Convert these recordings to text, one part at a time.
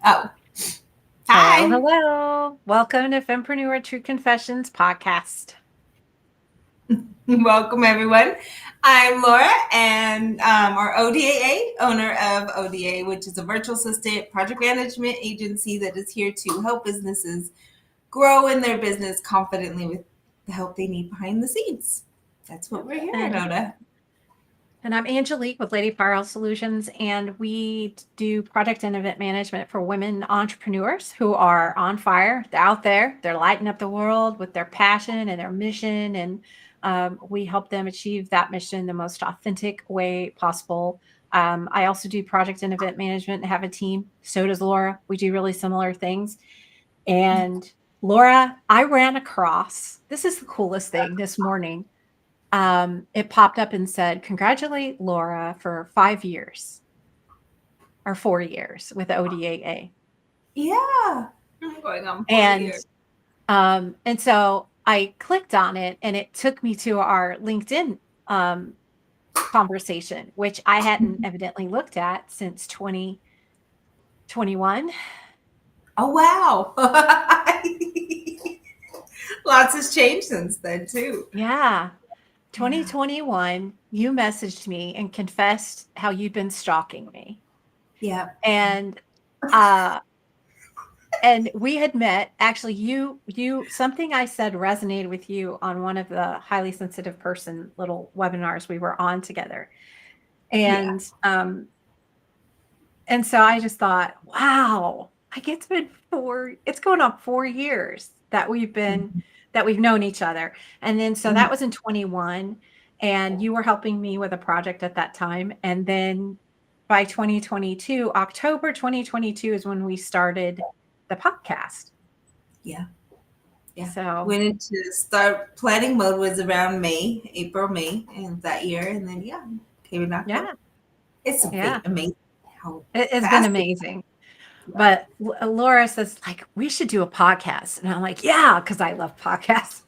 Oh, Hello, hi. hello. Welcome to Fempreneur True Confessions podcast. Welcome, everyone. I'm Laura, and our ODAA, owner of ODA, which is a virtual assistant project management agency that is here to help businesses grow in their business confidently with the help they need behind the scenes. That's what we're here at And ODA. and I'm Angelique with Lady Firewall Solutions, and we do project and event management for women entrepreneurs who are on fire. They're out there, they're lighting up the world with their passion and their mission, and we help them achieve that mission the most authentic way possible. I also do project and event management and have a team. So does Laura. We do really similar things. And Laura, I ran across this is the coolest thing this morning. It popped up and said, "Congratulate Laura for 5 years or 4 years with ODAA." Yeah, I'm going on 4 years. And and so I clicked on it, and it took me to our LinkedIn um, conversation, which I hadn't evidently looked at since 2021. Oh, wow. Lots has changed since then, too. Yeah. Yeah. 2021, you messaged me and confessed how you'd been stalking me. Yeah. And uh and we had met. Actually, you something I said resonated with you on one of the highly sensitive person little webinars we were on together. Yeah. And so I just thought, wow, like it's going on 4 years that we've known each other. And then so that was in 21, and you were helping me with a project at that time. And then by 2022, October 2022 is when we started the podcast. Yeah. Yeah. So Went into start planning mode was around May, April, May, and that year, and then yeah, came in October. yeah, It's yeah, amazing how it has been fast it amazing. yeah. But Laura says, like, we should do a podcast. And I'm like, yeah, because I love podcasts.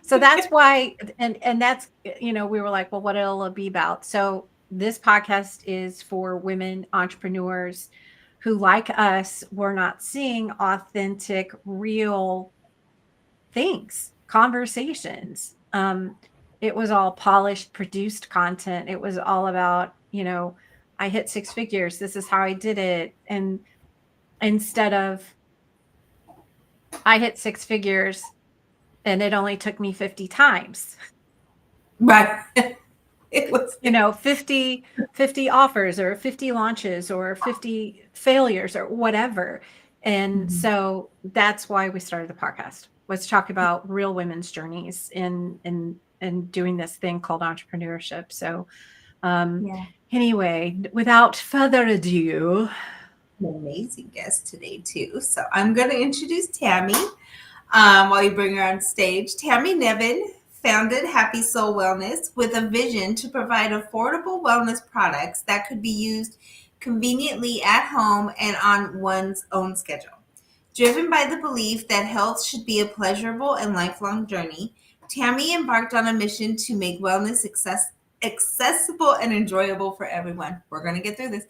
So that's why, and that's, we were like, well, what it'll be about. So this podcast is for women entrepreneurs who, like us, were not seeing authentic, real things, conversations. It was all polished, produced content. It was all about, I hit six figures. This is how I did it. And instead of I hit six figures and it only took me 50 times. Right. It was 50 offers or 50 launches or 50 failures or whatever. And Mhm. so that's why we started the podcast, was talk about real women's journeys in doing this thing called entrepreneurship. So um Yeah. anyway, without further ado, An amazing guest today too. So I'm gonna introduce Tammy. While you bring her on stage, Tammy Nevin founded Happy Soul Wellness with a vision to provide affordable wellness products that could be used conveniently at home and on one's own schedule. Driven by the belief that health should be a pleasurable and lifelong journey, Tammy embarked on a mission to make wellness accessible and enjoyable for everyone. We're going to get through this.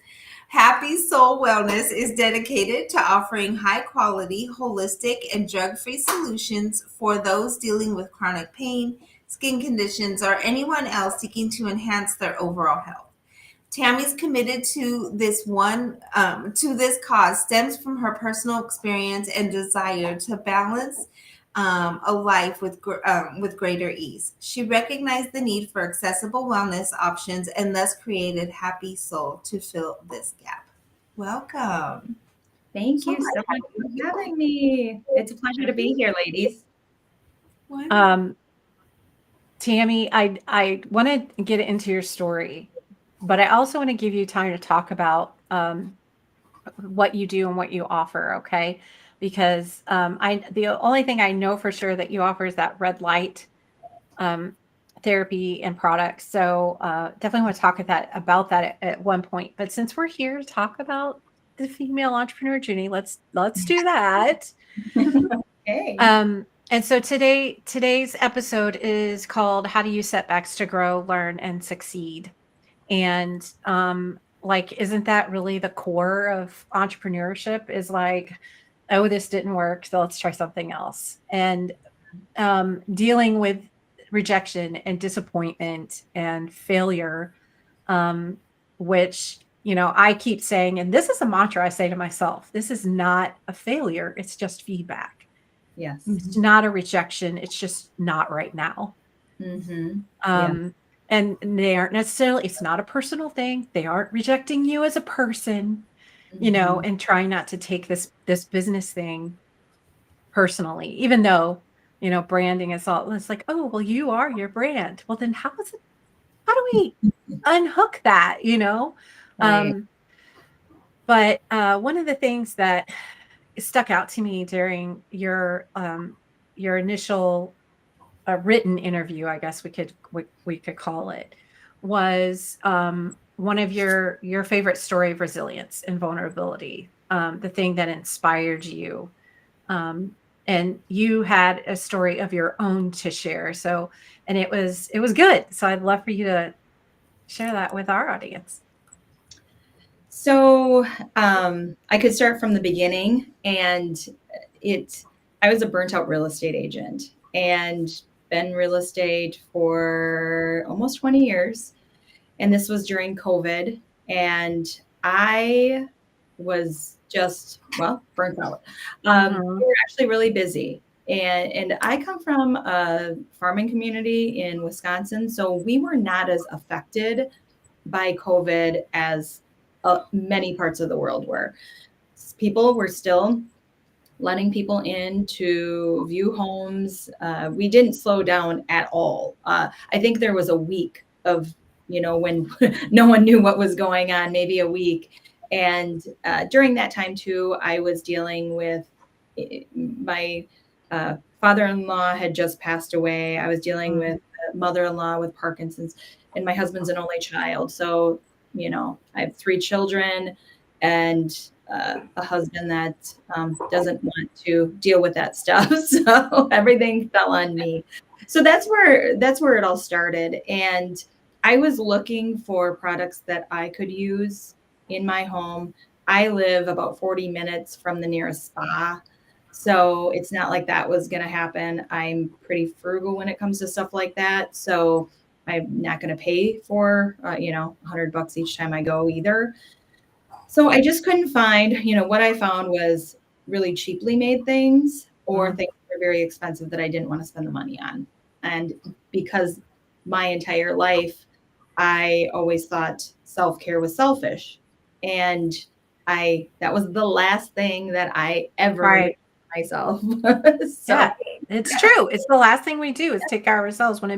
Happy Soul Wellness is dedicated to offering high quality, holistic, and drug free solutions for those dealing with chronic pain, skin conditions, or anyone else seeking to enhance their overall health. Tammy's committed to this cause stems from her personal experience and desire to balance a life with greater ease. She recognized the need for accessible wellness options and thus created Happy Soul to fill this gap. Welcome. Thank So you so much for having me. It's a pleasure to be here, ladies. um Tammy, I want to get into your story, but I also want to give you time to talk about what you do and what you offer, okay? Because I the only thing I know for sure that you offer is that red light um, therapy and products. So definitely want to talk about that at one point. But since we're here to talk about the female entrepreneur journey, let's do that. Hey. And so today's episode is called "How to Use Setbacks to Grow, Learn, and Succeed." And like, isn't that really the core of entrepreneurship is like, oh, this didn't work, so let's try something else. And dealing with rejection and disappointment and failure, um, which, I keep saying, and this is a mantra I say to myself, this is not a failure, it's just feedback. Yes. It's not a rejection, it's just not right now. Mm-hmm. And they aren't necessarily, it's not a personal thing. They aren't rejecting you as a person, Mm-hmm. and trying not to take this business thing personally, even though, branding is all, it's like, oh, well, you are your brand. Well, then how do we unhook that, Right. But one of the things that stuck out to me during your initial written interview, I guess we could call it, was one of your favorite story of resilience and vulnerability, the thing that inspired you. Um, and you had a story of your own to share. So, and it was good. So I'd love for you to share that with our audience. So I could start from the beginning, and I was a burnt out real estate agent and been real estate for almost 20 years. And this was during COVID. And I was just, well, burnt out. We Mhm. were actually really busy. And I come from a farming community in Wisconsin. So we were not as affected by COVID as many parts of the world were. People were still letting people in to view homes. We didn't slow down at all. I think there was a week of, when no one knew what was going on, maybe a week. And during that time, too, I was dealing with my father-in-law had just passed away. I was dealing with mother-in-law with Parkinson's, and my husband's an only child. So, I have 3 children and a husband that doesn't want to deal with that stuff. So everything fell on me. So that's where it all started. And I was looking for products that I could use in my home. I live about 40 minutes from the nearest spa. So it's not like that was going to happen. I'm pretty frugal when it comes to stuff like that. So I'm not going to pay for, $100 each time I go either. So I just couldn't find, what I found was really cheaply made things or Mhm. things that were very expensive that I didn't want to spend the money on. And because my entire life, I always thought self-care was selfish. And that was the last thing that I ever made Right. myself. Yeah, So, it's yeah. true. It's the last thing we do is take care of ourselves when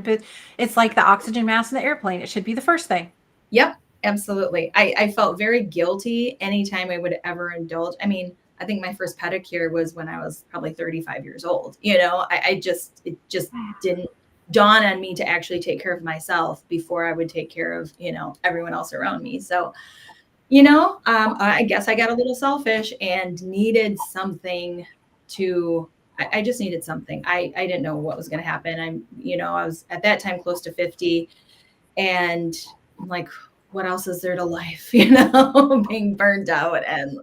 it's like the oxygen mask in the airplane. It should be the first thing. Yep, absolutely. I felt very guilty anytime I would ever indulge. I mean, I think my first pedicure was when I was probably 35 years old. It just didn't dawn on me to actually take care of myself before I would take care of, everyone else around me. So, I guess I got a little selfish and needed something I just needed something. I didn't know what was going to happen. I was at that time close to 50, and I'm like, what else is there to life? Being burned out. And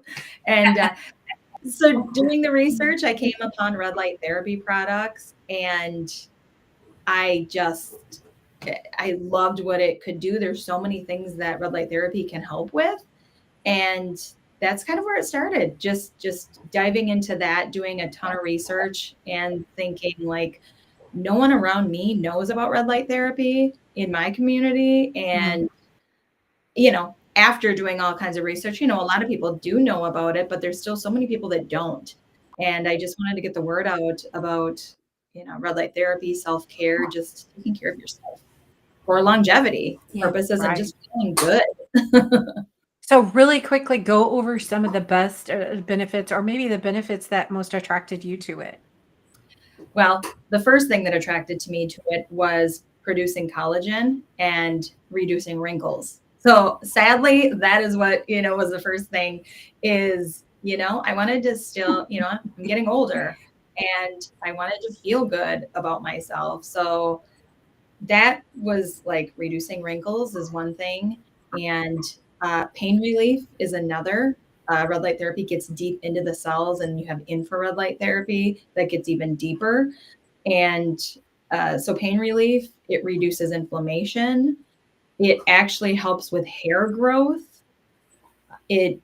so doing the research, I came upon red light therapy products, and I just, I loved what it could do. There's so many things that red light therapy can help with. And that's kind of where it started. Just diving into that, doing a ton of research and thinking like, no one around me knows about red light therapy in my community. Mhm. And after doing all kinds of research, a lot of people do know about it, but there's still so many people that don't. And I just wanted to get the word out about, red light therapy, self-care, just taking care of yourself for longevity purposes and Right. just feeling good. So really quickly go over some of the best benefits or maybe the benefits that most attracted you to it. Well, the first thing that attracted to me to it was producing collagen and reducing wrinkles. So sadly, that is what, was the first thing is, I wanted to still, I'm getting older and I wanted to feel good about myself. So that was like reducing wrinkles is one thing. And Pain relief is another. Red light therapy gets deep into the cells, and you have infrared light therapy that gets even deeper. And so pain relief, it reduces inflammation. It actually helps with hair growth. It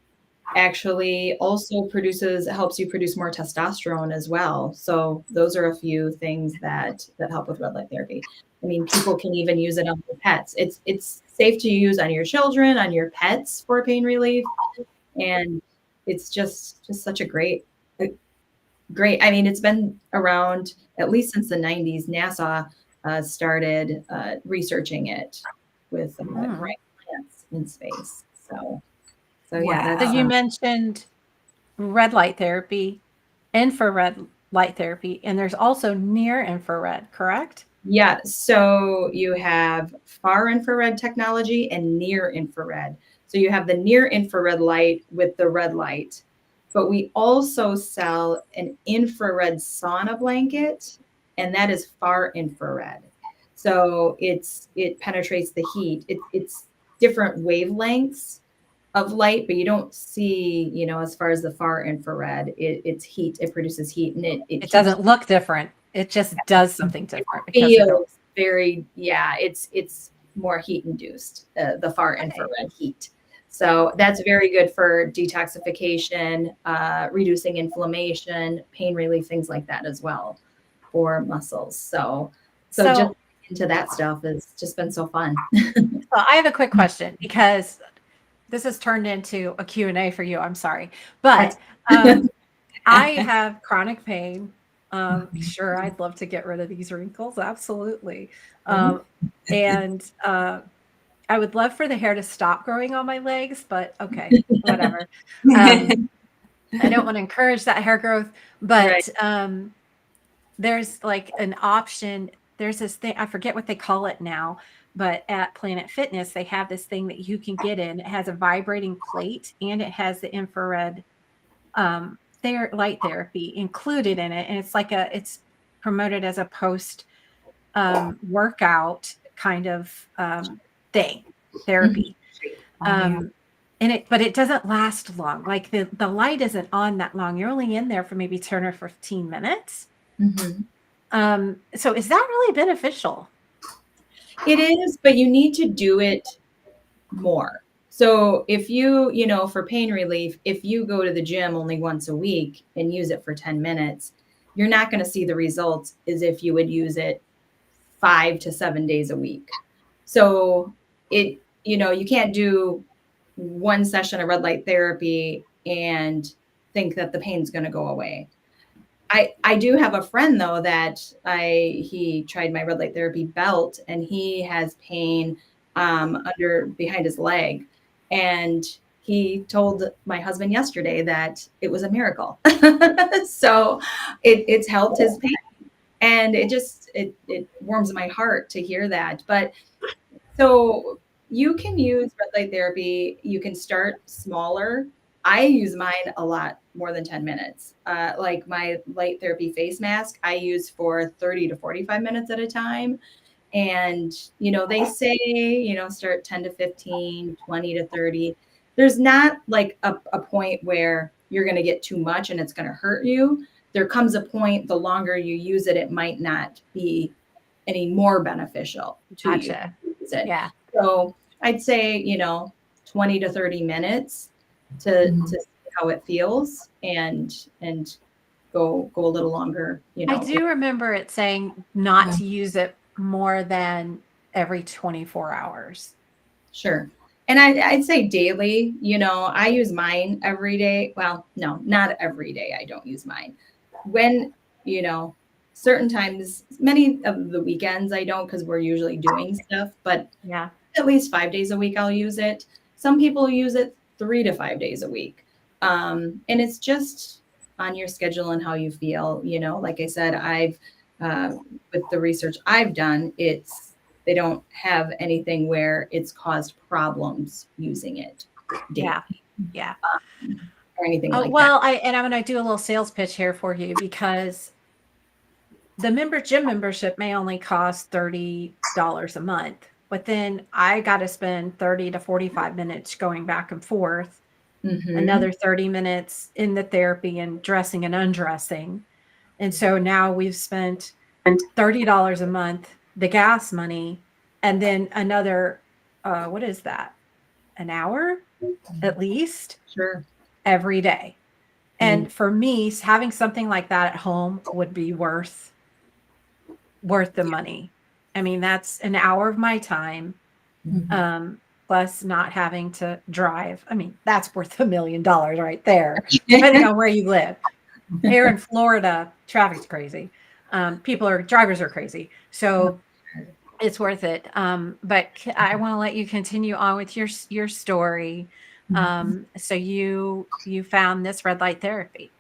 actually also helps you produce more testosterone as well. So those are a few things that help with red light therapy. I mean, people can even use it on their pets. It's safe to use on your children, on your pets for pain relief, and it's just such a great. I mean, it's been around at least since the 90s. NASA started researching it with growing plants in space. So yeah, Wow. So that's you mentioned red light therapy, infrared light therapy, and there's also near infrared, correct? yeah. So you have far infrared technology and near infrared. So you have the near infrared light with the red light, but we also sell an infrared sauna blanket, and that is far infrared. So it penetrates the heat. It's different wavelengths of light, but you don't see, as far as the far infrared, it's heat. It produces heat, and it It keeps doesn't look different. It just does something different because of the feels very, yeah, it's more heat induced, the far infrared heat. So that's very good for detoxification, reducing inflammation, pain relief, things like that as well for muscles. So just so into that stuff has just been so fun. so I have a quick question because this has turned into a Q&A for you. I'm sorry. But I have chronic pain. Sure, I'd love to get rid of these wrinkles. Absolutely. And I would love for the hair to stop growing on my legs, but okay, whatever. I don't want to encourage that hair growth, Right. but there's like an option. There's this thing, I forget what they call it now, but at Planet Fitness, they have this thing that you can get in. It has a vibrating plate and it has the infrared light therapy included in it. And it's promoted as a post workout kind of thing, therapy. But it doesn't last long. Like the light isn't on that long. You're only in there for maybe 10 or 15 minutes. So is that really beneficial? It is, but you need to do it more. So if for pain relief, if you go to the gym only once a week and use it for 10 minutes, you're not going to see the results as if you would use it 5 to 7 days a week. So you can't do one session of red light therapy and think that the pain's going to go away. I do have a friend though that he tried my red light therapy belt, and he has pain behind his leg, and he told my husband yesterday that it was a miracle. So it's helped his pain, and it warms my heart to hear that. But so you can use red light therapy. You can start smaller. I use mine a lot more than 10 minutes. Like my light therapy face mask, I use for 30 to 45 minutes at a time. And, they say, start 10 to 15, 20 to 30. There's not like a point where you're going to get too much and it's going to hurt you. There comes a point, the longer you use it, it might not be any more beneficial to Gotcha. you. Use it. Yeah. So I'd say, 20 to 30 minutes to see how it feels and go a little longer. I do remember it saying not to use it more than every 24 hours. Sure. And I'd say daily, I use mine every day. Well, no, not every day. I don't use mine. When, certain times, many of the weekends I don't, because we're usually doing stuff, but Yeah. at least 5 days a week I'll use it. Some people use it 3 to 5 days a week. And it's just on your schedule and how you feel. Like I said, with the research I've done, they don't have anything where it's caused problems using it daily. Yeah. Or anything like Well, I'm going to do a little sales pitch here for you because the gym membership may only cost $30 a month, but then I got to spend 30 to 45 minutes going back and forth, another 30 minutes in the therapy and dressing and undressing. And so now we've spent $30 a month, the gas money, and then another, what is that? An hour at least Sure. every day. And for me, having something like that at home would be worth the money. I mean, that's an hour of my time, plus not having to drive. I mean, that's worth $1 million right there, depending on where you live. Here in Florida, traffic's crazy. Drivers are crazy. So it's worth it. But I want to let you continue on with your story. So you found this red light therapy.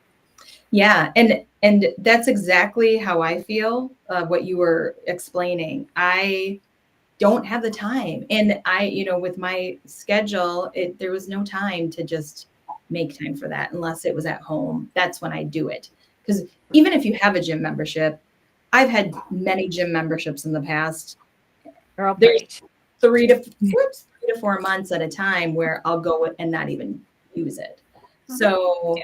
Yeah, and that's exactly how I feel. What you were explaining, I don't have the time, and with my schedule, there was no time to just make time for that unless it was at home. That's when I do it. Because even if you have a gym membership, I've had many gym memberships in the past. Girl, There's preach. 3 to 4 months at a time where I'll go and not even use it. So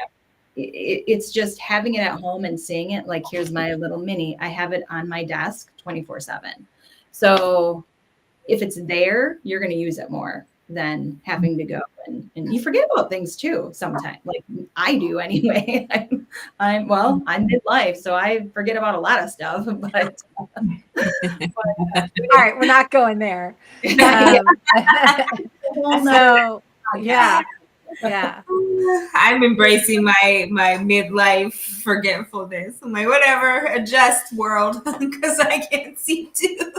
it's just having it at home and seeing it. Like, here's my little mini. I have it on my desk 24/7. So if it's there, you're going to use it more than having to go and you forget about things too sometimes. Like I do anyway. I'm midlife, so I forget about a lot of stuff. But all right, we're not going there. So yeah. I'm embracing my midlife forgetfulness. I'm like, whatever, adjust world, because I can't seem to.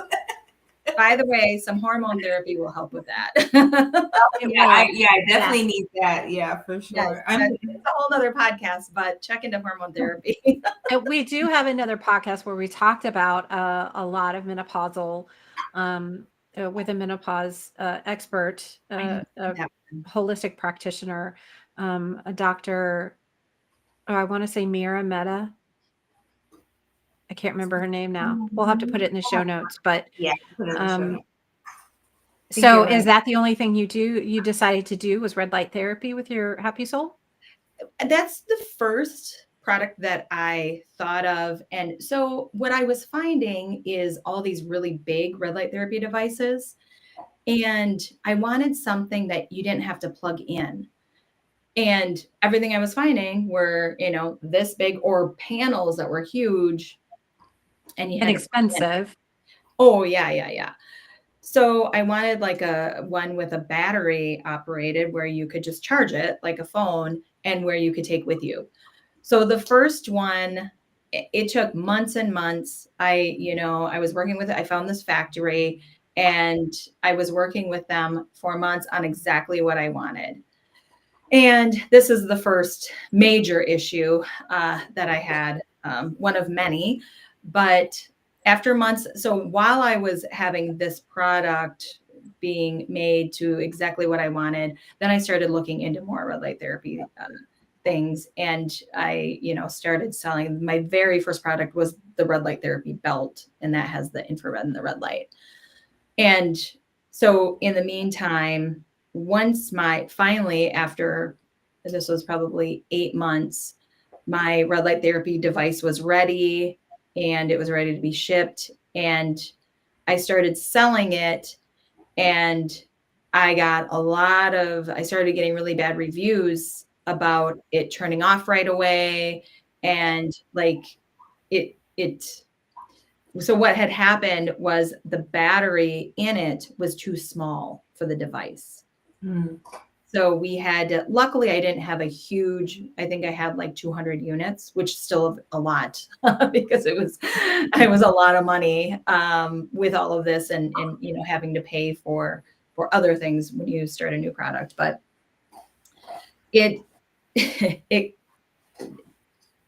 By the way, some hormone therapy will help with that. I definitely need that. Yeah, for sure. Yes, it's a whole other podcast, but check into hormone therapy. And we do have another podcast where we talked about a lot of menopausal, with a menopause expert, a holistic practitioner, a doctor. Oh, I want to say Mira Meta. I can't remember her name now. We'll have to put it in the show notes. But so is that the only thing you decided to do was red light therapy with your Happy Soul? That's the first product that I thought of. And so what I was finding is all these really big red light therapy devices. And I wanted something that you didn't have to plug in. And everything I was finding were, this big, or panels that were huge. And you had expensive. Oh, yeah. So I wanted like a one with a battery operated where you could just charge it like a phone and where you could take with you. So the first one, it took months and months. I was working with it. I found this factory and I was working with them for months on exactly what I wanted. And this is the first major issue that I had, one of many, but after months, so while I was having this product being made to exactly what I wanted, then I started looking into more red light therapy things. And I, started selling. My very first product was the red light therapy belt, and that has the infrared and the red light. And so in the meantime, finally, after this was probably 8 months, my red light therapy device was ready and it was ready to be shipped. And I started selling it, and I started getting really bad reviews about it turning off right away. And like so what had happened was the battery in it was too small for the device. So luckily I didn't have I think I had like 200 units, which still a lot because it was a lot of money with all of this and having to pay for other things when you start a new product. But it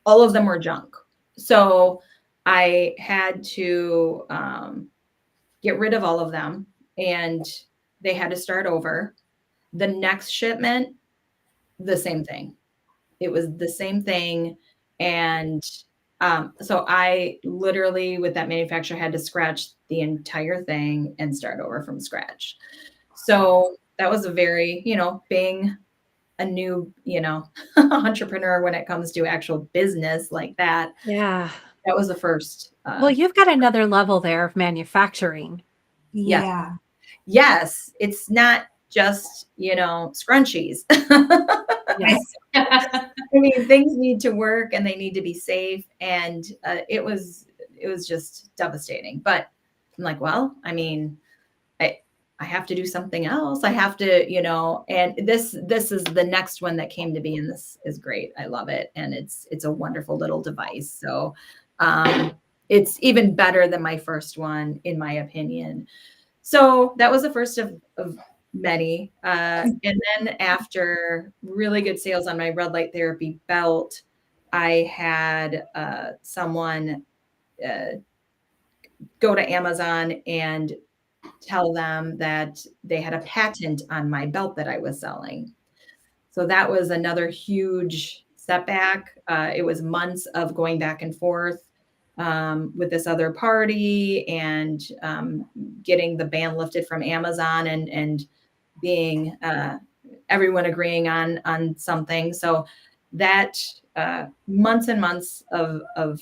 all of them were junk. So I had to get rid of all of them, and they had to start over. The next shipment, the same thing. It was the same thing. And So I literally, with that manufacturer, had to scratch the entire thing and start over from scratch. So that was a very, being a new, entrepreneur when it comes to actual business like that. Yeah. That was the first. Well, you've got another level there of manufacturing. Yes. Yeah. Yes. It's not just, scrunchies. Yes. I mean, things need to work and they need to be safe. And it was just devastating. But I'm like, well, I mean, I have to do something else. I have to, and this is the next one that came to be, and this is great. I love it. And it's a wonderful little device. So it's even better than my first one, in my opinion. So that was the first of many. And then after really good sales on my red light therapy belt, I had someone go to Amazon and tell them that they had a patent on my belt that I was selling. So that was another huge setback. It was months of going back and forth with this other party and getting the ban lifted from Amazon and being everyone agreeing on something. So that months and months of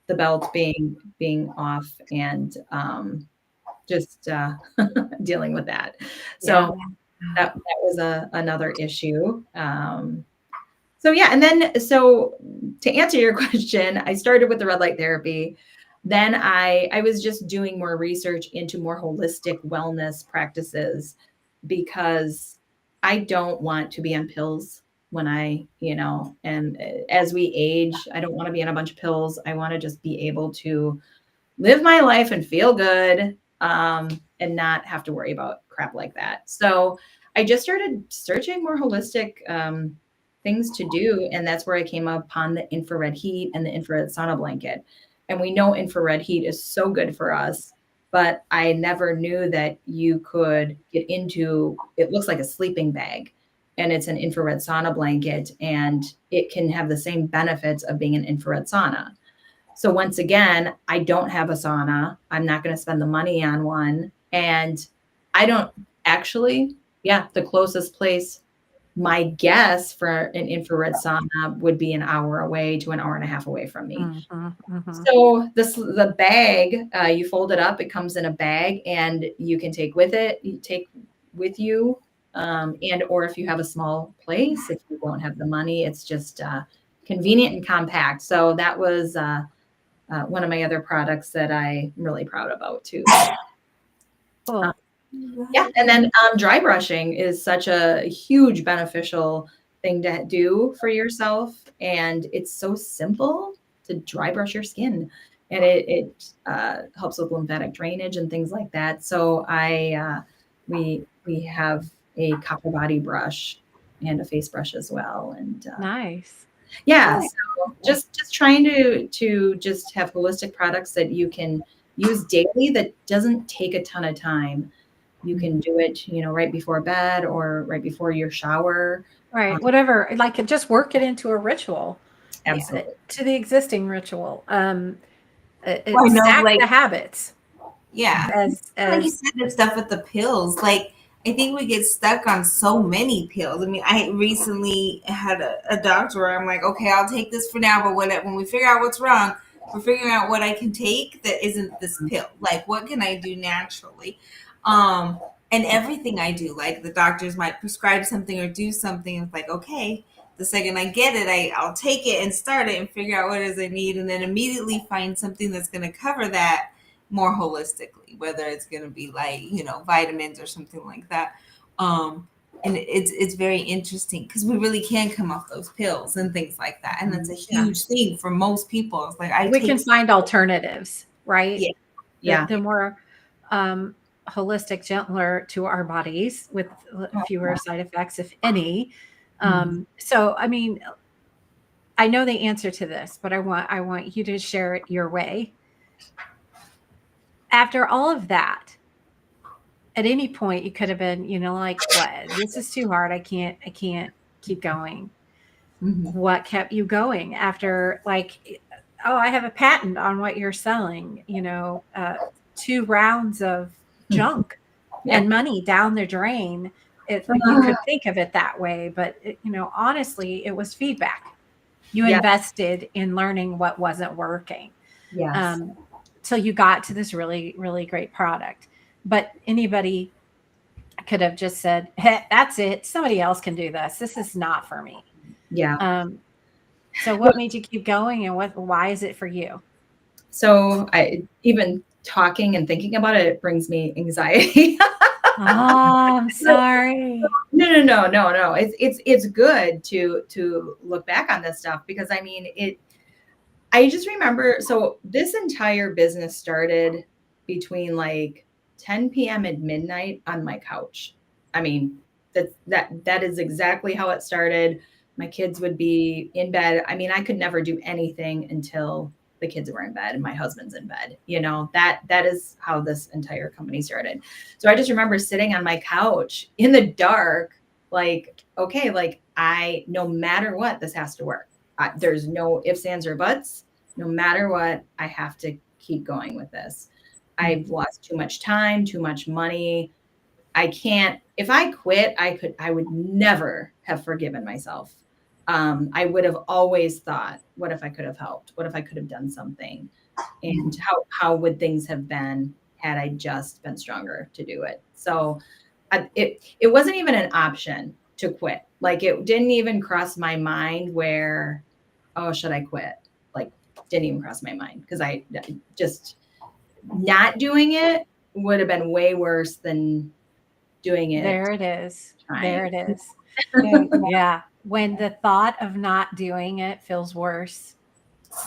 the belt being off and just dealing with that. So that was another issue. So yeah, and then so to answer your question, I started with the red light therapy. Then I was just doing more research into more holistic wellness practices because I don't want to be on pills when and as we age, I don't want to be on a bunch of pills. I want to just be able to live my life and feel good and not have to worry about crap like that. So I just started searching more holistic things to do. And that's where I came upon the infrared heat and the infrared sauna blanket. And we know infrared heat is so good for us, but I never knew that you could get into, it looks like a sleeping bag and it's an infrared sauna blanket and it can have the same benefits of being an infrared sauna. So once again, I don't have a sauna. I'm not going to spend the money on one. And I don't actually, the closest place, my guess for an infrared sauna would be an hour away to an hour and a half away from me. Mm-hmm, mm-hmm. So the bag, you fold it up, it comes in a bag and you can take with you. And, or if you have a small place, if you don't have the money, it's just convenient and compact. So that was, one of my other products that I'm really proud about too. Cool. Yeah. And then dry brushing is such a huge beneficial thing to do for yourself. And it's so simple to dry brush your skin. And it helps with lymphatic drainage and things like that. So we have a copper body brush and a face brush as well. And Nice. yeah, so just trying to just have holistic products that you can use daily that doesn't take a ton of time. You can do it, right before bed or right before your shower. Right. Whatever. Like just work it into a ritual. Absolutely. To the existing ritual. Stack the habits. Yeah. Like you said, the stuff with the pills. Like, I think we get stuck on so many pills. I mean, I recently had a doctor where I'm like, okay, I'll take this for now, but when we figure out what's wrong, we're figuring out what I can take that isn't this pill. Like, what can I do naturally? And everything I do, like the doctors might prescribe something or do something. It's like, okay, the second I get it, I'll take it and start it and figure out what it is I need, and then immediately find something that's going to cover that more holistically, whether it's going to be like, vitamins or something like that. And it's very interesting because we really can come off those pills and things like that. And that's a huge thing for most people. It's like, we can find alternatives, right? Yeah. Yeah. The more holistic, gentler to our bodies with fewer side effects, if any. So, I mean, I know the answer to this, but I want you to share it your way. After all of that, at any point you could have been, like, what? This is too hard. I can't keep going. What kept you going after, like, oh, I have a patent on what you're selling, 2 rounds of junk Yeah. and money down the drain. You could think of it that way, but honestly, it was feedback. You Yeah. invested in learning what wasn't working. Yes. Till you got to this really, really great product. But anybody could have just said, hey, that's it. Somebody else can do this. This is not for me. Yeah. So what made you keep going, and why is it for you? So I even talking and thinking about it, it brings me anxiety. Oh, I'm sorry. No. It's good to look back on this stuff because I mean I just remember, so this entire business started between like 10 p.m. and midnight on my couch. I mean, that is exactly how it started. My kids would be in bed. I mean, I could never do anything until the kids were in bed and my husband's in bed. That is how this entire company started. So I just remember sitting on my couch in the dark, like, okay, like no matter what, this has to work. There's no ifs, ands, or buts. No matter what, I have to keep going with this. I've lost too much time, too much money. I can't, if I quit, I would never have forgiven myself. I would have always thought, what if I could have helped? What if I could have done something? And how would things have been had I just been stronger to do it? So it wasn't even an option to quit. Like it didn't even cross my mind where, oh, should I quit? Like didn't even cross my mind because I just not doing it would have been way worse than doing it. There it is. Trying. There it is. Yeah. When the thought of not doing it feels worse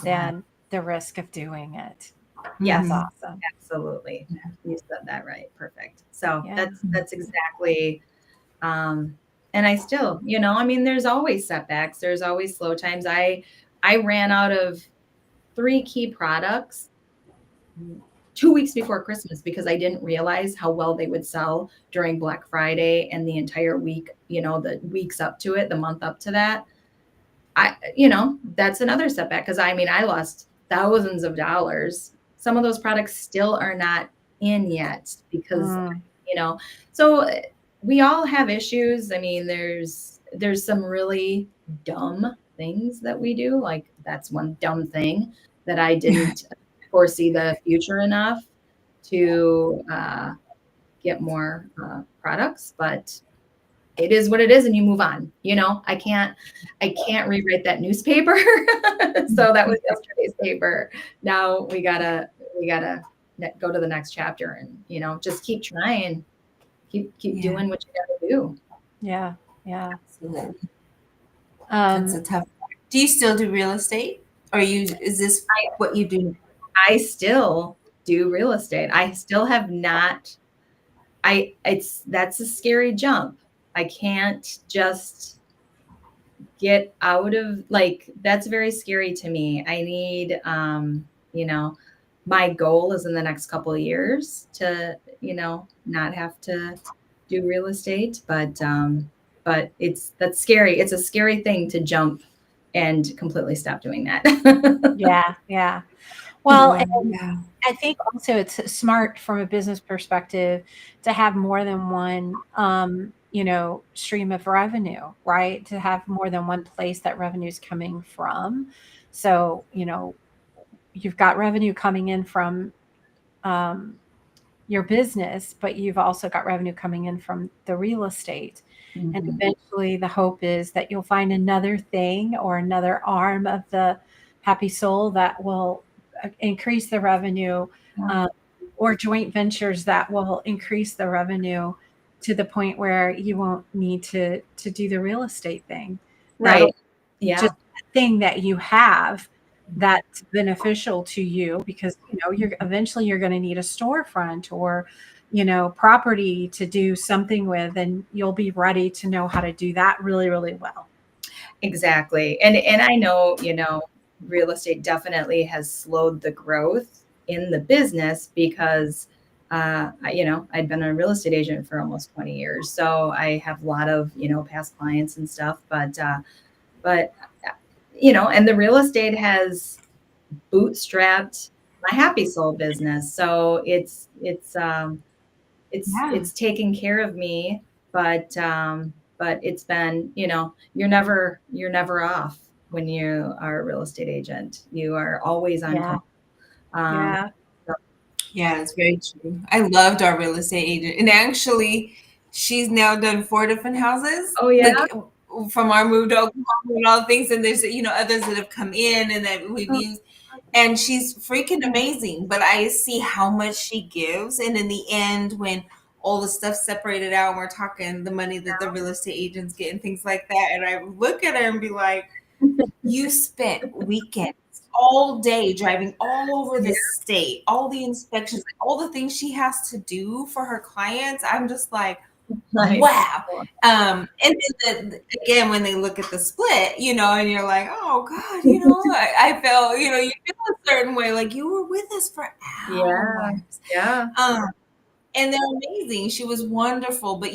than the risk of doing it. Yes. That's awesome. Absolutely. You said that right. Perfect. So Yeah. that's exactly, and I still, I mean, there's always setbacks. There's always slow times. I ran out of 3 key products 2 weeks before Christmas because I didn't realize how well they would sell during Black Friday and the entire week, the weeks up to it, the month up to that. That's another setback because I mean, I lost thousands of dollars. Some of those products still are not in yet because, so we all have issues. I mean, there's some really dumb things that we do. Like that's one dumb thing that I didn't foresee the future enough to get more products, but it is what it is and you move on. I can't rewrite that newspaper. So that was yesterday's paper. Now we gotta go to the next chapter and just keep trying, keep doing what you gotta do. Yeah. Yeah. Absolutely. That's a tough part. Do you still do real estate? Or is this what you do? I still do real estate. I still have not. That's a scary jump. I can't just get out of that's very scary to me. I need, my goal is in the next couple of years to, not have to do real estate, but that's scary. It's a scary thing to jump and completely stop doing that. Yeah. Yeah. Well, Yeah. I think also it's smart from a business perspective to have more than one, stream of revenue, right? To have more than one place that revenue is coming from. So, you've got revenue coming in from your business, but you've also got revenue coming in from the real estate. And eventually the hope is that you'll find another thing or another arm of the happy soul that will increase the revenue, or joint ventures that will increase the revenue to the point where you won't need to do the real estate thing. Right. Yeah. Just a thing that you have that's beneficial to you because you're eventually going to need a storefront or property to do something with, and you'll be ready to know how to do that really, really well. Exactly. And I know, real estate definitely has slowed the growth in the business because, I'd been a real estate agent for almost 20 years. So I have a lot of, past clients and stuff, but, and the real estate has bootstrapped my Happy Soul business. So Yeah. it's taking care of me, but it's been, you're never off when you are a real estate agent. You are always on Yeah. call. Um, Yeah. so- Yeah, it's very true. I loved our real estate agent. And actually, she's now done 4 different houses. oh yeah. Like from our move to Oklahoma and all things. And there's, others that have come in and that we've Oh, used. And she's freaking amazing. But I see how much she gives. And in the end, when all the stuff separated out and we're talking the money that the real estate agents get and things like that, and I look at her and be like, you spent weekends all day driving all over yeah. the state, all the inspections, all the things she has to do for her clients. I'm just like, Nice. wow. And then again, when they look at the split, and you're like, oh God, I felt, you feel a certain way, like you were with us for Yeah. hours. Yeah. And they're amazing. She was wonderful. But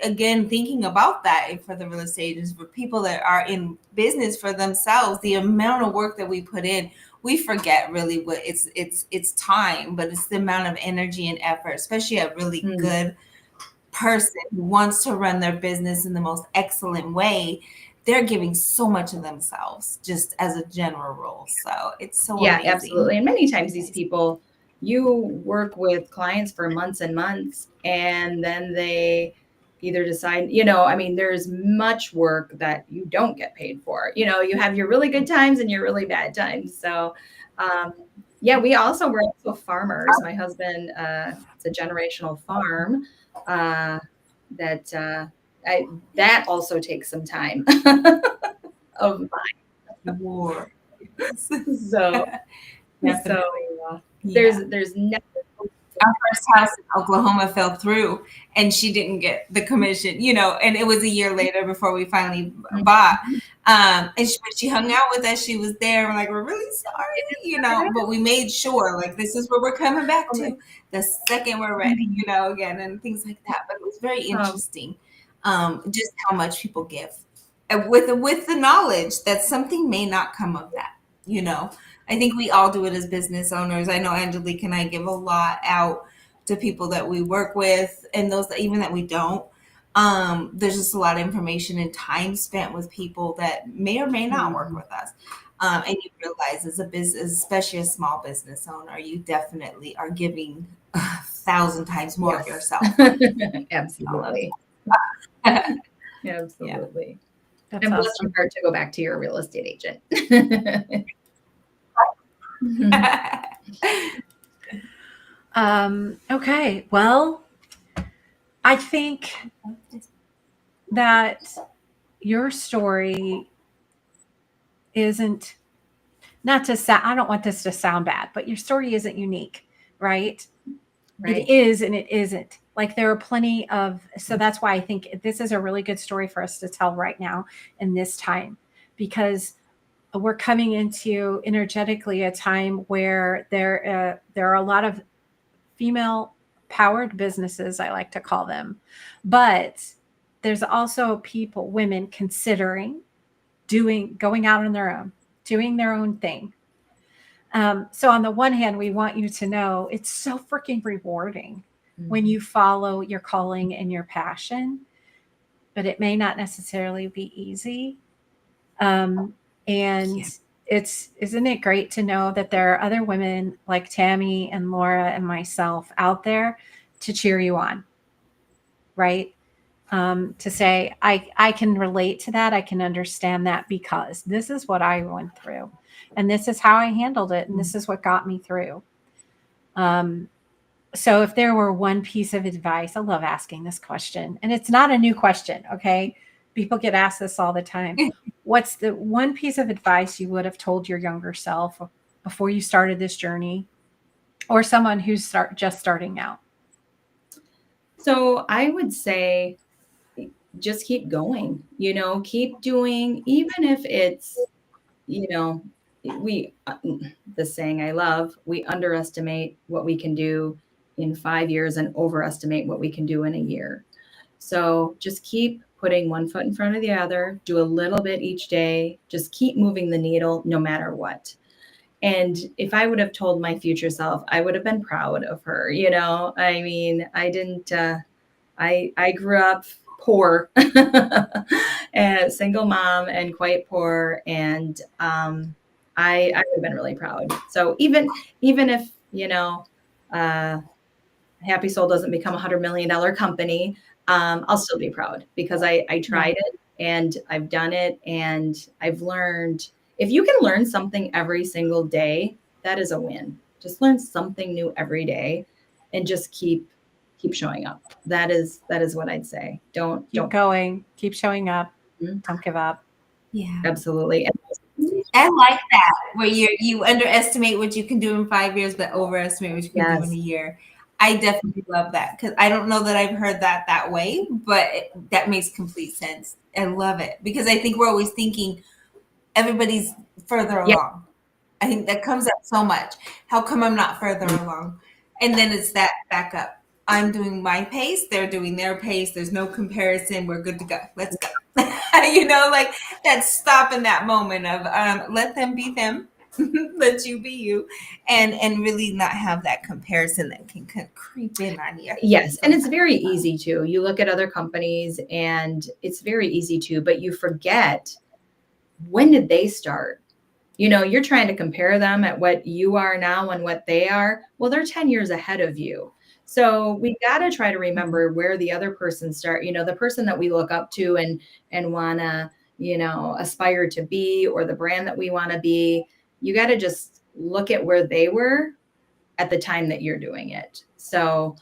again, thinking about that for the real estate agents, for people that are in business for themselves, the amount of work that we put in, we forget really what it's time, but it's the amount of energy and effort, especially a really Mm. good person who wants to run their business in the most excellent way. They're giving so much of themselves just as a general rule. So it's so Yeah, amazing. absolutely. And many times these people, you work with clients for months and months, and then they either decide, I mean, there's much work that you don't get paid for. You have your really good times and your really bad times. So, um, yeah, we're also farmers. My husband, it's a generational farm uh, that that also takes some time of War. so. So Definitely. Yeah. there's never. Our first house in Oklahoma fell through and she didn't get the commission, and it was a year later before we finally bought. But she hung out with us. She was there. We're like, we're really sorry, but we made sure, like, this is where we're coming back to the second we're ready, again, and things like that. But it was very Um, interesting, just how much people give. And with the knowledge that something may not come of that, I think we all do it as business owners. I know Angelique and I give a lot out to people that we work with and those that even that we don't. There's just a lot of information and time spent with people that may or may not work with us. And you realize as a business, especially a small business owner, you definitely are giving 1,000 times more of yes. yourself. Absolutely. Yeah. Absolutely. That's And bless awesome. your heart to go back to your real estate agent. Okay. Well, I think that your story isn't not to sound, I don't want this to sound bad, but your story isn't unique, right? Right. It is and it isn't. Like there are plenty of, so that's why I think this is a really good story for us to tell right now in this time, because we're coming into energetically a time where there are a lot of female powered businesses, I like to call them, but there's also people, women considering going out on their own, doing their own thing. So on the one hand, we want you to know it's so freaking rewarding when you follow your calling and your passion, but it may not necessarily be easy. And Yeah. isn't it great to know that there are other women like Tammy and Laura and myself out there to cheer you on, right? To say, I can relate to that. I can understand that because this is what I went through and this is how I handled it. And this is what got me through. So if there were one piece of advice, I love asking this question, and it's not a new question. Okay. People get asked this all the time. What's the one piece of advice you would have told your younger self before you started this journey, or someone who's just starting out? So I would say just keep going, keep doing, even if it's, we, the saying I love, we underestimate what we can do in 5 years and overestimate what we can do in a year. So just keep putting one foot in front of the other, do a little bit each day, just keep moving the needle no matter what. And if I would have told my future self, I would have been proud of her. I mean, I didn't, I grew up poor, and single mom and quite poor. And I would have been really proud. So even if, uh, Happy Soul doesn't become $100 million company, I'll still be proud because I tried it and I've done it and I've learned. If you can learn something every single day, that is a win. Just learn something new every day and just keep showing up. That is what I'd say. Keep going, keep showing up, Mhm. don't give up. Yeah. Absolutely. I like that, where you underestimate what you can do in 5 years, but overestimate what you can do in a year. I definitely love that, because I don't know that I've heard that way, but that makes complete sense. I love it, because I think we're always thinking everybody's further Yeah. along. I think that comes up so much. How come I'm not further along? And then it's that back up. I'm doing my pace, they're doing their pace. There's no comparison. We're good to go. Let's go. Like that stop in that moment of let them be them, let you be you, and really not have that comparison that can creep in on you. Yes. And it's very easy to. You look at other companies and it's very easy to, but you forget, when did they start? You're trying to compare them at what you are now and what they are. Well, they're 10 years ahead of you. So we got to try to remember where the other person start, the person that we look up to and want to, aspire to be, or the brand that we want to be. You got to just look at where they were at the time that you're doing it. So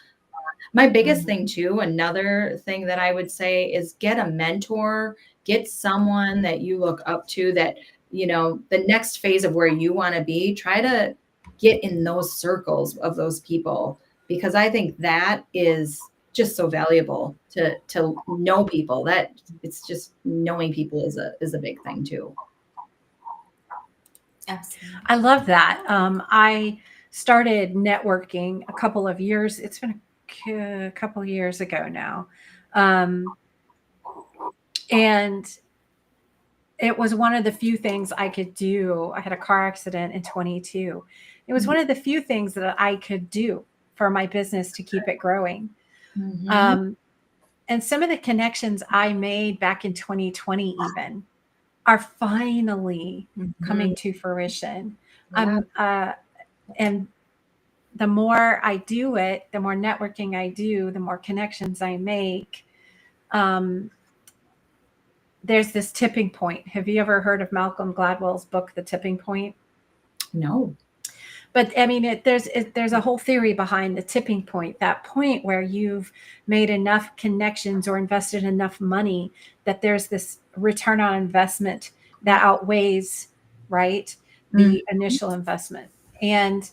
my biggest thing too, another thing that I would say, is get a mentor, get someone that you look up to, that, the next phase of where you want to be, try to get in those circles of those people, because I think that is just so valuable to know people. That it's just, knowing people is a big thing too. Absolutely. I love that. I started networking a couple of years. It's been a couple of years ago now. And it was one of the few things I could do. I had a car accident in 22. It was one of the few things that I could do for my business to keep it growing. Mm-hmm. And some of the connections I made back in 2020 even are finally coming to fruition. Yeah. And the more I do it, the more networking I do, the more connections I make. There's this tipping point. Have you ever heard of Malcolm Gladwell's book, The Tipping Point? No. But I mean, there's a whole theory behind the tipping point, that point where you've made enough connections or invested enough money that there's this return on investment that outweighs, right, the initial investment. And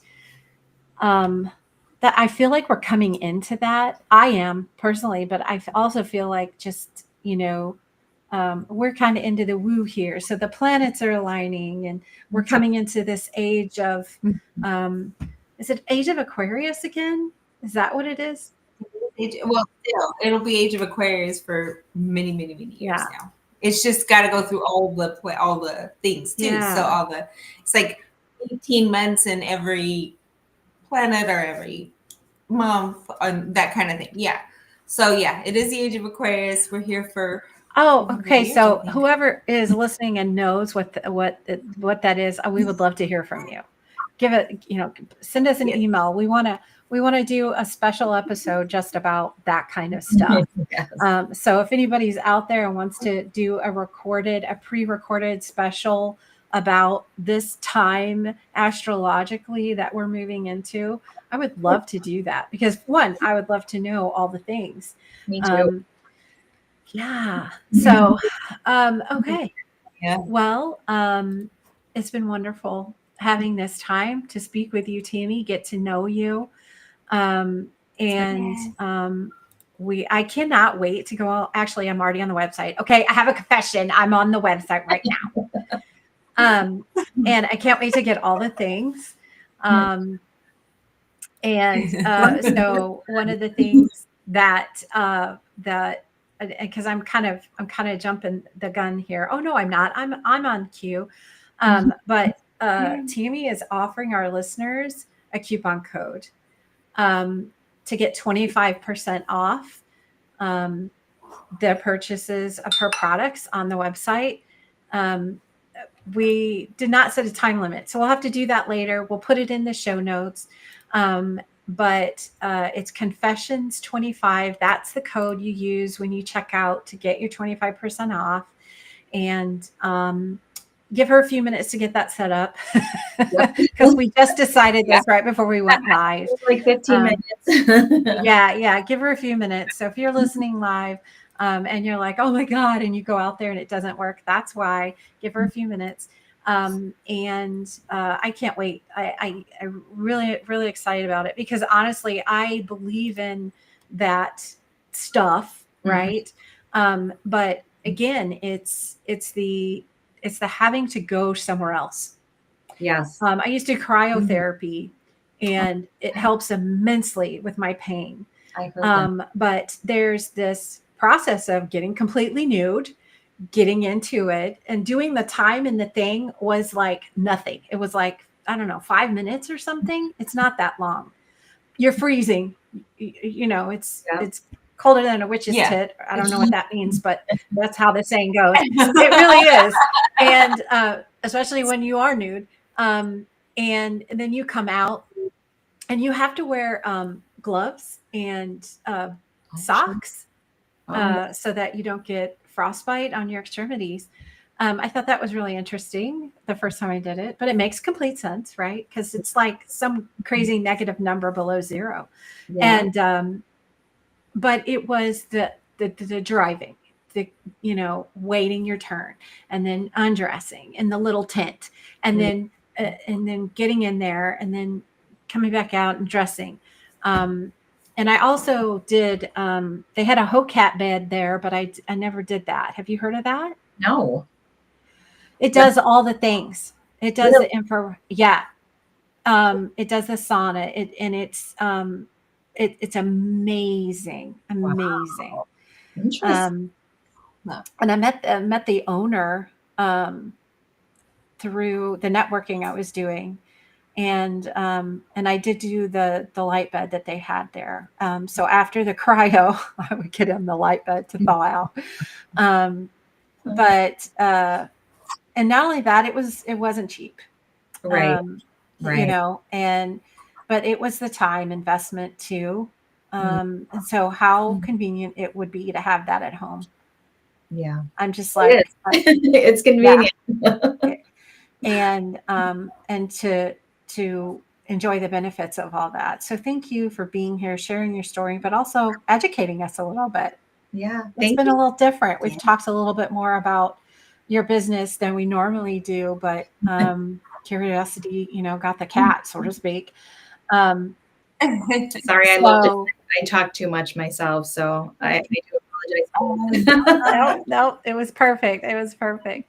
that I feel like we're coming into that. I am personally, but I also feel like just, we're kind of into the woo here. So the planets are aligning and we're coming into this age of, is it age of Aquarius again? Is that what it is? Well, still, it'll be Age of Aquarius for many, many, many years Yeah. now. It's just got to go through all the things too. Yeah. So it's like 18 months in every planet or every month, that kind of thing. Yeah. So yeah, it is the Age of Aquarius. We're here for. Oh, okay. years, So whoever is listening and knows what that is, we would love to hear from you. Give it, send us an email. We want to do a special episode just about that kind of stuff. Yes. So if anybody's out there and wants to do a pre-recorded special about this time astrologically that we're moving into, I would love to do that, because one, I would love to know all the things. Me too. Yeah. So, okay. Yeah. Well, it's been wonderful having this time to speak with you, Tammy, get to know you. I cannot wait to go. Actually, I'm already on the website. Okay. I have a confession. I'm on the website right now. And I can't wait to get all the things. So one of the things that because I'm kind of jumping the gun here. Oh no, I'm not. I'm on cue. But Tammy is offering our listeners a coupon code to get 25% off the purchases of her products on the website. We did not set a time limit, so we'll have to do that later. We'll put it in the show notes. But it's Confessions 25. That's the code you use when you check out to get your 25% off. And give her a few minutes to get that set up because we just decided this right before we went live. Like 15 minutes. Yeah. Give her a few minutes. So if you're listening live and you're like, oh my God, and you go out there and it doesn't work, that's why. Give her a few minutes. And I can't wait. I'm really, really excited about it because honestly, I believe in that stuff, right? But again, it's the having to go somewhere else. Yes. I used to do cryotherapy and it helps immensely with my pain. I heard that. But there's this process of getting completely nude, getting into it, and doing the time in the thing was like nothing. It was like, I don't know, 5 minutes or something. It's not that long. You're freezing. It's colder than a witch's tit. I don't know what that means, but that's how the saying goes. It really is. And especially when you are nude. And then you come out and you have to wear gloves and socks so that you don't get frostbite on your extremities. I thought that was really interesting the first time I did it, but it makes complete sense, right? Because it's like some crazy negative number below zero. Yeah. And but it was the driving, waiting your turn, and then undressing in the little tent, and then getting in there, and then coming back out and dressing. And I also did. They had a HOCAT bed there, but I never did that. Have you heard of that? No. It does all the things. It does the infrared. Yeah. It does the sauna. It's amazing. Wow. Interesting. And I met the owner through the networking I was doing, and I did do the light bed that they had there. So after the cryo, I would get in the light bed to thaw out. But and not only that, it wasn't cheap, right? But it was the time investment too. And so how convenient it would be to have that at home. Yeah. I'm just like, it's convenient. Yeah. And to enjoy the benefits of all that. So thank you for being here, sharing your story, but also educating us a little bit. Yeah. It's been a little different. We've talked a little bit more about your business than we normally do, but curiosity, got the cat, so to speak. Sorry, I talk too much myself, so I do apologize. No, it was perfect. It was perfect.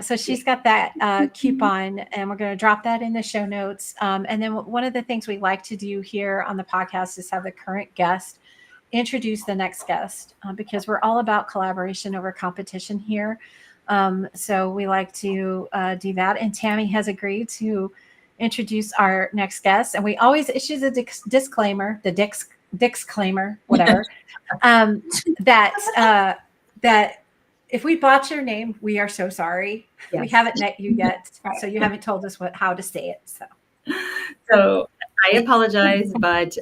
So she's got that coupon, and we're going to drop that in the show notes. And then one of the things we like to do here on the podcast is have the current guest introduce the next guest because we're all about collaboration over competition here. So we like to do that. And Tammy has agreed to introduce our next guest. And we always issue the disclaimer, the disclaimer, whatever, that if we botch your name, we are so sorry. Yes. We haven't met you yet, so you haven't told us how to say it. So I apologize, but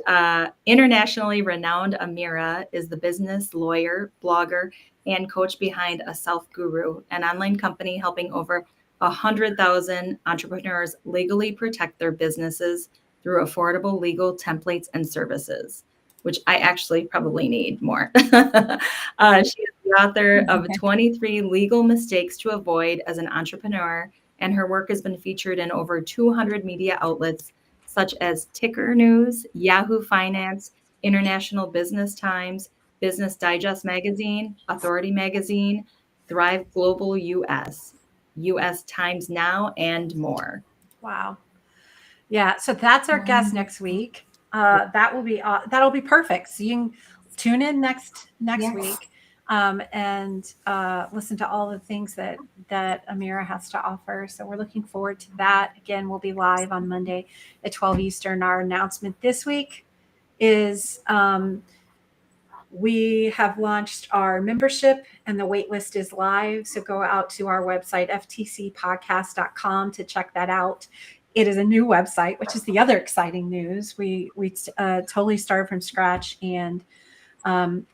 internationally renowned Amira is the business lawyer, blogger, and coach behind A Self Guru, an online company helping over 100,000 entrepreneurs legally protect their businesses through affordable legal templates and services, which I actually probably need more. She is the author of 23 Legal Mistakes to Avoid as an Entrepreneur, and her work has been featured in over 200 media outlets such as Ticker News, Yahoo Finance, International Business Times, Business Digest Magazine, Authority Magazine, Thrive Global US, US Times Now, and more. Wow. Yeah. So that's our guest next week. That'll be perfect. So you can tune in next week. and listen to all the things that Amira has to offer. So we're looking forward to that. Again, we'll be live on Monday at 12 Eastern. Our announcement this week is we have launched our membership and the wait list is live. So go out to our website, ftcpodcast.com, to check that out. It is a new website, which is the other exciting news. We totally started from scratch and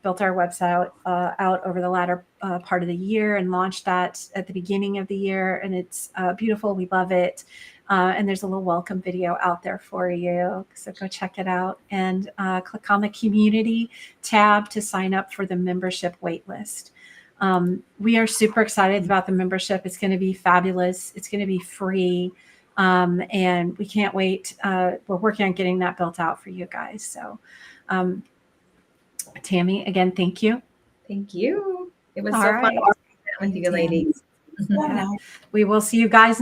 built our website out over the latter part of the year and launched that at the beginning of the year. And it's beautiful. We love it. And there's a little welcome video out there for you. So go check it out and click on the community tab to sign up for the membership waitlist. We are super excited about the membership. It's going to be fabulous. It's going to be free. And we can't wait. We're working on getting that built out for you guys. So, Tammy, again, thank you. Thank you. It was All so right. fun with you ladies. Yeah. We will see you guys next